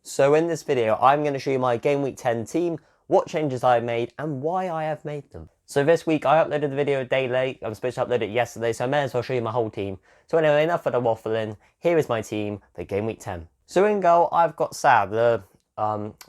So in this video, I'm going to show you my Game Week 10 team, what changes I've made, and why I have made them. So this week, I uploaded the video a day late. I'm supposed to upload it yesterday, so I may as well show you my whole team. So anyway, enough of the waffling. Here is my team for Game Week 10. So in goal, I've got Sav, the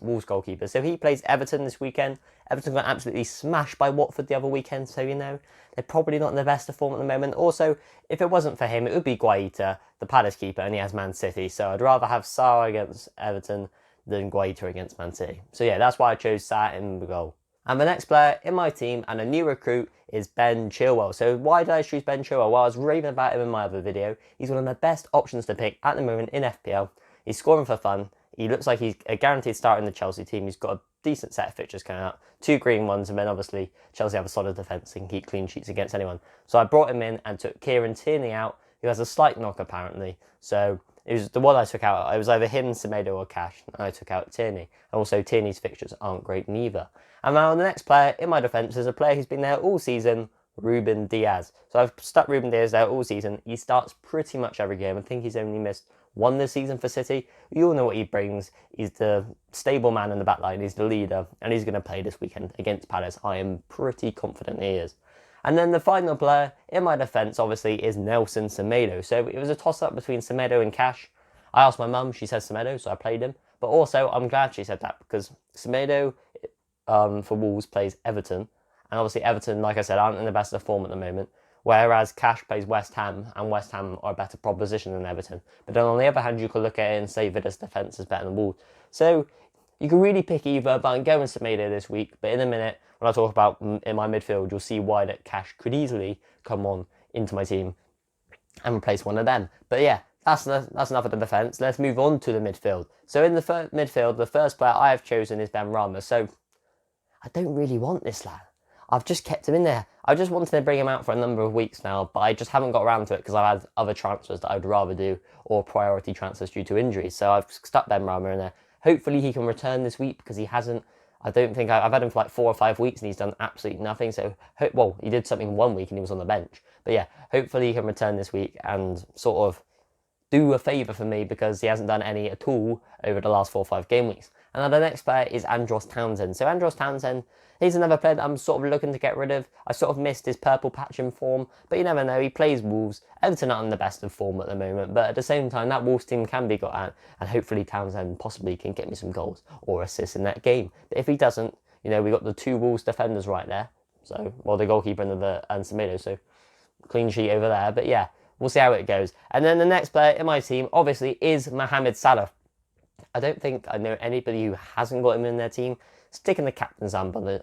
Wolves goalkeeper. So he plays Everton this weekend. Everton got absolutely smashed by Watford the other weekend, so they're probably not in the best of form at the moment. Also, if it wasn't for him, it would be Guaita, the Palace keeper, and he has Man City. So I'd rather have Sarr against Everton than Guaita against Man City. So yeah, that's why I chose Sarr in the goal. And the next player in my team and a new recruit is Ben Chilwell. So why did I choose Ben Chilwell? Well, I was raving about him in my other video. He's one of the best options to pick at the moment in FPL. He's scoring for fun. He looks like he's a guaranteed starter in the Chelsea team. He's got a decent set of fixtures coming out. 2 green ones, and then obviously Chelsea have a solid defence and can keep clean sheets against anyone. So I brought him in and took Kieran Tierney out, who has a slight knock apparently. So it was the one I took out. It was either him, Cemeto, or Cash, and I took out Tierney. And also Tierney's fixtures aren't great neither. And now the next player in my defence is a player who's been there all season, Ruben Diaz. So I've stuck Ruben Diaz there all season. He starts pretty much every game. I think he's only missed one this season for City. You all know what he brings. He's the stable man in the back line. He's the leader, and he's going to play this weekend against Palace. I am pretty confident he is. And then the final player in my defence, obviously, is Nelson Cemeto. So it was a toss-up between Cemeto and Cash. I asked my mum, she said Cemeto, so I played him. But also, I'm glad she said that, because Cemeto for Wolves plays Everton. And obviously Everton, like I said, aren't in the best of form at the moment. Whereas Cash plays West Ham, and West Ham are a better proposition than Everton. But then on the other hand, you could look at it and say Vida's defence is better than Wolves. So you can really pick either, but I'm going Cemeto this week. But in a minute, when I talk about in my midfield, you'll see why that Cash could easily come on into my team and replace one of them. But yeah, that's enough of the defence. Let's move on to the midfield. So in the midfield, the first player I have chosen is Ben Rama. So I don't really want this lad. I've just kept him in there. I just wanted to bring him out for a number of weeks now, but I just haven't got around to it because I've had other transfers that I'd rather do, or priority transfers due to injuries. So I've stuck Ben Rama in there. Hopefully he can return this week, because he hasn't. I don't think I've had him for like 4 or 5 weeks and he's done absolutely nothing. So, well, he did something 1 week and he was on the bench. But yeah, hopefully he can return this week and sort of do a favour for me, because he hasn't done any at all over the last 4 or 5 game weeks. And then the next player is Andros Townsend. So Andros Townsend, he's another player that I'm sort of looking to get rid of. I sort of missed his purple patch in form, but you never know. He plays Wolves. Everton aren't in the best of form at the moment, but at the same time, that Wolves team can be got at, and hopefully Townsend possibly can get me some goals or assists in that game. But if he doesn't, we got the 2 Wolves defenders right there. So, well, the goalkeeper and Cemeto, so clean sheet over there. But yeah, we'll see how it goes. And then the next player in my team, obviously, is Mohamed Salah. I don't think I know anybody who hasn't got him in their team. Sticking the captain's armband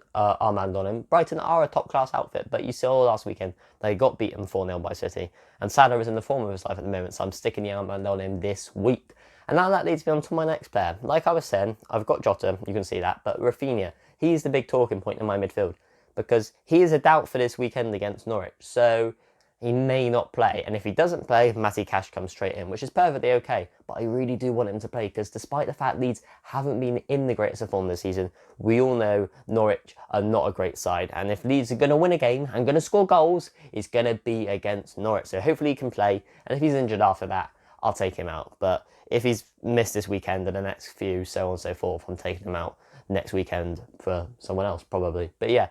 on him. Brighton are a top-class outfit, but you saw last weekend they got beaten 4-0 by City. And Salah is in the form of his life at the moment, so I'm sticking the armband on him this week. And now that leads me on to my next player. Like I was saying, I've got Jota, you can see that, but Rafinha, he's the big talking point in my midfield, because he is a doubt for this weekend against Norwich. So he may not play, and if he doesn't play, Matty Cash comes straight in, which is perfectly okay. But I really do want him to play, because despite the fact Leeds haven't been in the greatest of form this season, we all know Norwich are not a great side, and if Leeds are going to win a game and going to score goals, it's going to be against Norwich. So hopefully he can play, and if he's injured after that, I'll take him out. But if he's missed this weekend and the next few, so on and so forth, I'm taking him out next weekend for someone else probably. But yeah,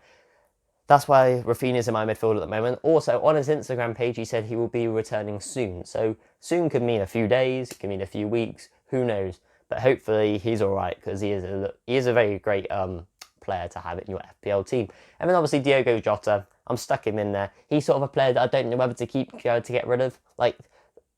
that's why Rafinha's in my midfield at the moment. Also, on his Instagram page, he said he will be returning soon. So soon could mean a few days, it could mean a few weeks, who knows. But hopefully he's all right, because he is a very great player to have in your FPL team. And then obviously Diogo Jota, I'm stuck him in there. He's sort of a player that I don't know whether to keep, to get rid of. Like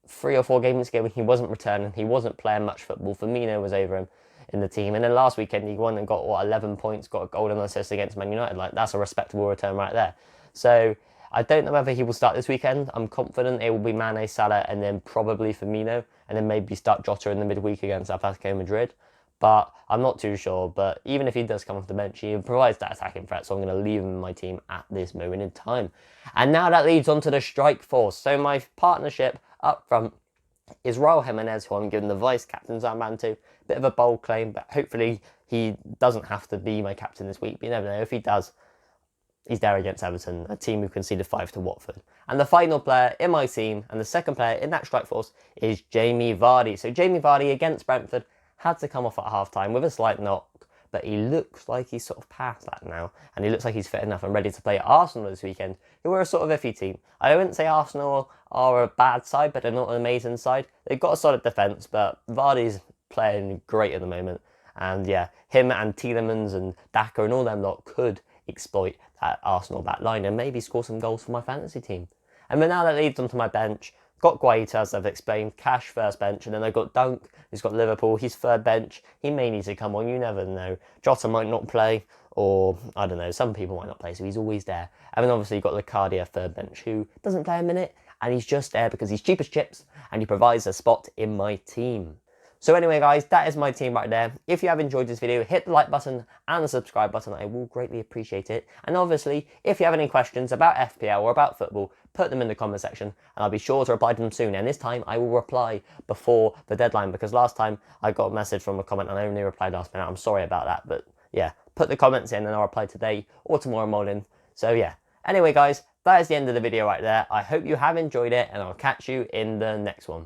3 or 4 games ago when he wasn't returning, he wasn't playing much football. Firmino was over him in the team, and then last weekend he won and got 11 points, got a goal and assist against Man United. Like, that's a respectable return right there. So I don't know whether he will start this weekend. I'm confident it will be Mane, Salah, and then probably Firmino, and then maybe start Jota in the midweek against Atletico Madrid. But I'm not too sure. But even if he does come off the bench, he provides that attacking threat, so I'm going to leave him in my team at this moment in time. And now that leads on to the strike force. So my partnership up front is Raul Jimenez, who I'm giving the vice captain's armband to. Bit of a bold claim, but hopefully he doesn't have to be my captain this week. But you never know. If he does, he's there against Everton, a team who conceded 5 to Watford. And the final player in my team, and the second player in that strike force, is Jamie Vardy. So Jamie Vardy against Brentford had to come off at half-time with a slight knock, but he looks like he's sort of past that now, and he looks like he's fit enough and ready to play at Arsenal this weekend, who are a sort of iffy team. I wouldn't say Arsenal are a bad side, but they're not an amazing side. They've got a solid defence, but Vardy's playing great at the moment. And yeah, him and Tielemans and Daka and all them lot could exploit that Arsenal back line and maybe score some goals for my fantasy team. And then now that leads on to my bench. Got Guaita, as I've explained, Cash first bench, and then I've got Dunk, who's got Liverpool, he's third bench. He may need to come on, you never know. Jota might not play, or I don't know, some people might not play, so he's always there. And then obviously you've got Locadia third bench, who doesn't play a minute, and he's just there because he's cheap as chips, and he provides a spot in my team. So anyway guys, that is my team right there. If you have enjoyed this video, hit the like button and the subscribe button. I will greatly appreciate it. And obviously, if you have any questions about FPL or about football, put them in the comment section and I'll be sure to reply to them soon. And this time I will reply before the deadline, because last time I got a message from a comment and I only replied last minute. I'm sorry about that, but yeah, put the comments in and I'll reply today or tomorrow morning. So yeah, anyway guys, that is the end of the video right there. I hope you have enjoyed it and I'll catch you in the next one.